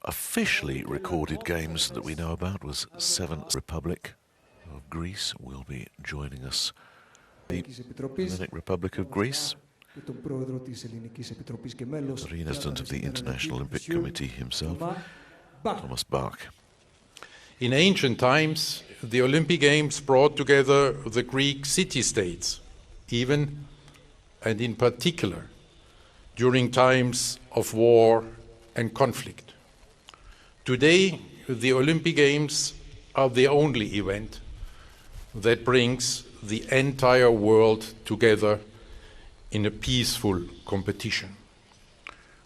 officially recorded games that we know about was 7th Republic of Greece will be joining us. The Hellenic Republic of Greece, the President of the International Olympic Committee himself, Thomas Bach. In ancient times, the Olympic Games brought together the Greek city-states, even and in particular during times of war and conflict. Today, the Olympic Games are the only event that brings the entire world together in a peaceful competition.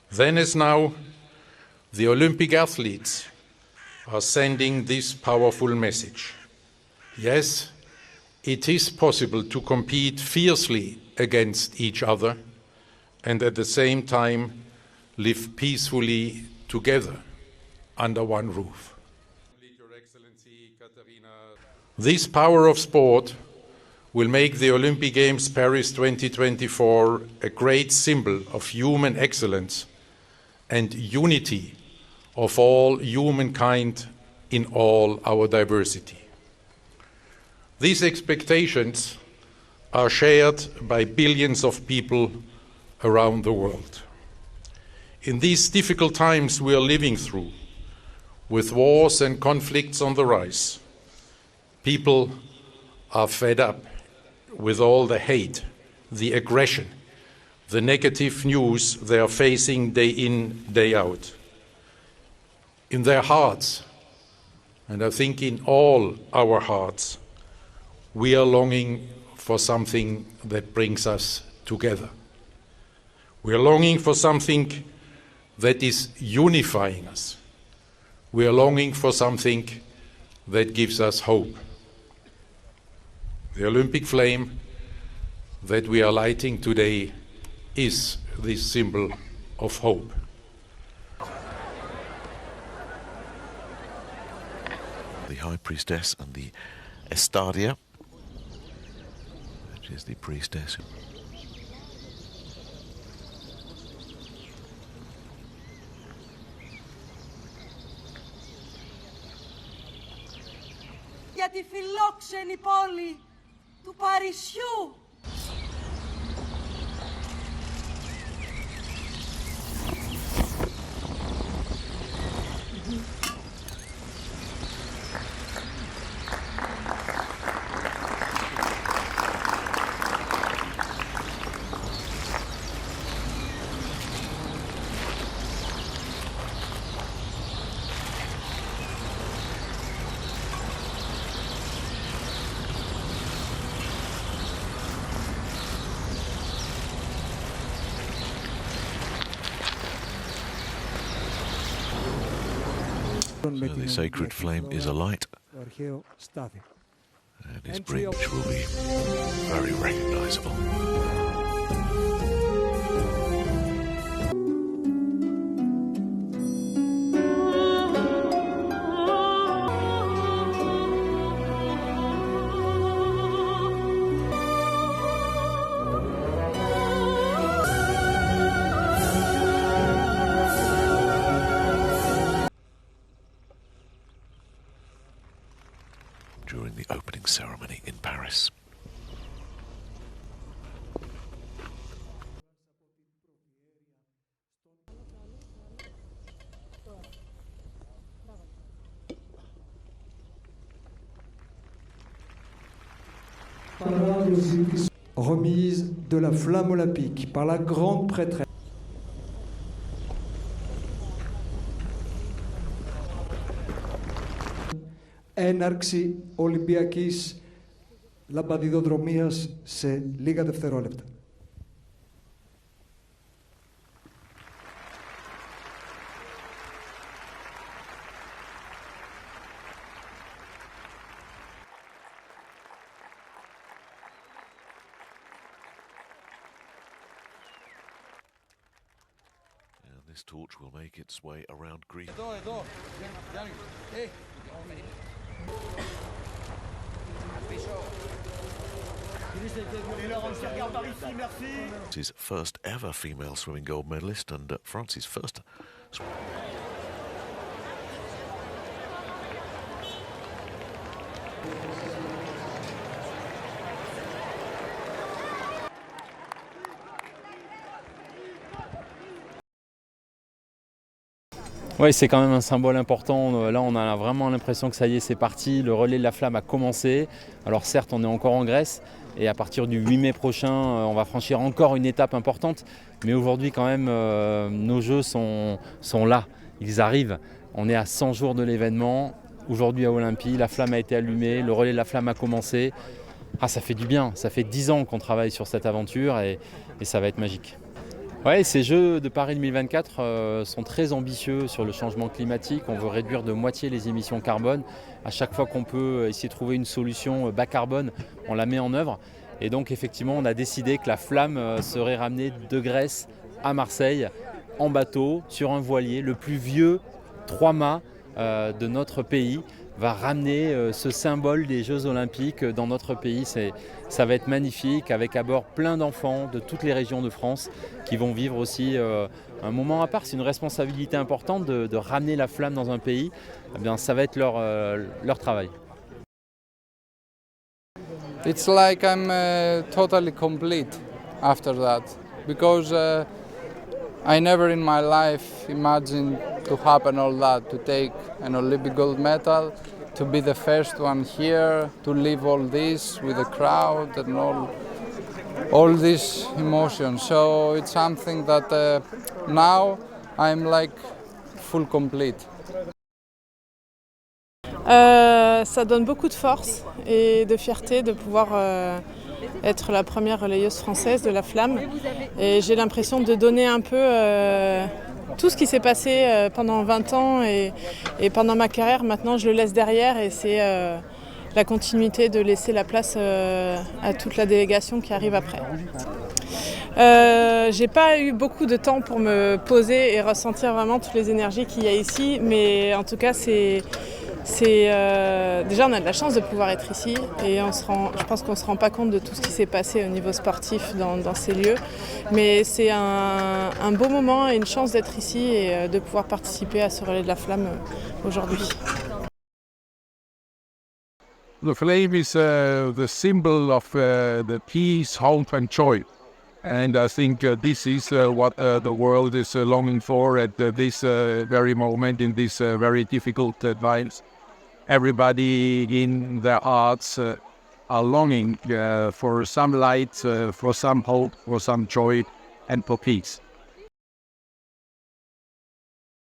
Then as now, the Olympic athletes are sending this powerful message. Yes, it is possible to compete fiercely against each other and at the same time live peacefully together under one roof. This power of sport will make the Olympic Games Paris 2024 a great symbol of human excellence and unity of all humankind in all our diversity. These expectations are shared by billions of people around the world. In these difficult times we are living through, with wars and conflicts on the rise, people are fed up with all the hate, the aggression, the negative news they are facing day in, day out. In their hearts, and I think in all our hearts, we are longing for something that brings us together. We are longing for something that is unifying us. We are longing for something that gives us hope. The Olympic flame that we are lighting today is this symbol of hope. The High Priestess and the Estadia, which is the priestess. Για τη φιλόξενη πόλη του Παρισιού. So the sacred flame is alight, and his bridge will be very recognizable. During the opening ceremony in Paris. Remise de la flamme olympique par la grande prêtresse. Έναρξη Ολυμπιακής λαμπαδιδοδρομίας σε λίγα δευτερόλεπτα. This torch will make its way around Greece. His first ever female swimming gold medalist and France's first. Oui, c'est quand même un symbole important. Là, on a vraiment l'impression que ça y est, c'est parti. Le relais de la flamme a commencé. Alors certes, on est encore en Grèce. Et à partir du 8 mai prochain, on va franchir encore une étape importante. Mais aujourd'hui, quand même, nos jeux sont là. Ils arrivent. On est à 100 jours de l'événement. Aujourd'hui à Olympie, la flamme a été allumée. Le relais de la flamme a commencé. Ah, ça fait du bien. Ça fait 10 ans qu'on travaille sur cette aventure et ça va être magique. Ouais, ces Jeux de Paris 2024 sont très ambitieux sur le changement climatique. On veut réduire de moitié les émissions carbone. À chaque fois qu'on peut essayer de trouver une solution bas carbone, on la met en œuvre. Et donc effectivement, on a décidé que la flamme serait ramenée de Grèce à Marseille en bateau, sur un voilier, le plus vieux 3-mâts de notre pays, va ramener ce symbole des Jeux Olympiques dans notre pays. Ça va être magnifique, avec à bord plein d'enfants de toutes les régions de France qui vont vivre aussi un moment à part. C'est une responsabilité importante de ramener la flamme dans un pays. Eh bien, ça va être leur travail. It's like I'm totally complete after that, because I never in my life imagined to happen all that, to take an Olympic gold medal, to be the first one here, to live all this with the crowd and all these emotions. So it's something that now I'm like full complete. Ça donne beaucoup de force et de fierté de pouvoir être la première relayeuse française de la flamme. Et j'ai l'impression de donner un peu tout ce qui s'est passé pendant 20 ans et pendant ma carrière. Maintenant, je le laisse derrière et c'est la continuité de laisser la place à toute la délégation qui arrive après. J'ai pas eu beaucoup de temps pour me poser et ressentir vraiment toutes les énergies qu'il y a ici, mais en tout cas déjà on a de la chance de pouvoir être ici et je pense qu'on ne se rend pas compte de tout ce qui s'est passé au niveau sportif dans ces lieux, mais c'est un beau moment et une chance d'être ici et de pouvoir participer à ce relais de la flamme aujourd'hui. The flame is the symbol of the peace, hope and joy. And I think this is what the world is longing for at this very moment, in this very difficult times. Everybody in their hearts are longing for some light, for some hope, for some joy and for peace.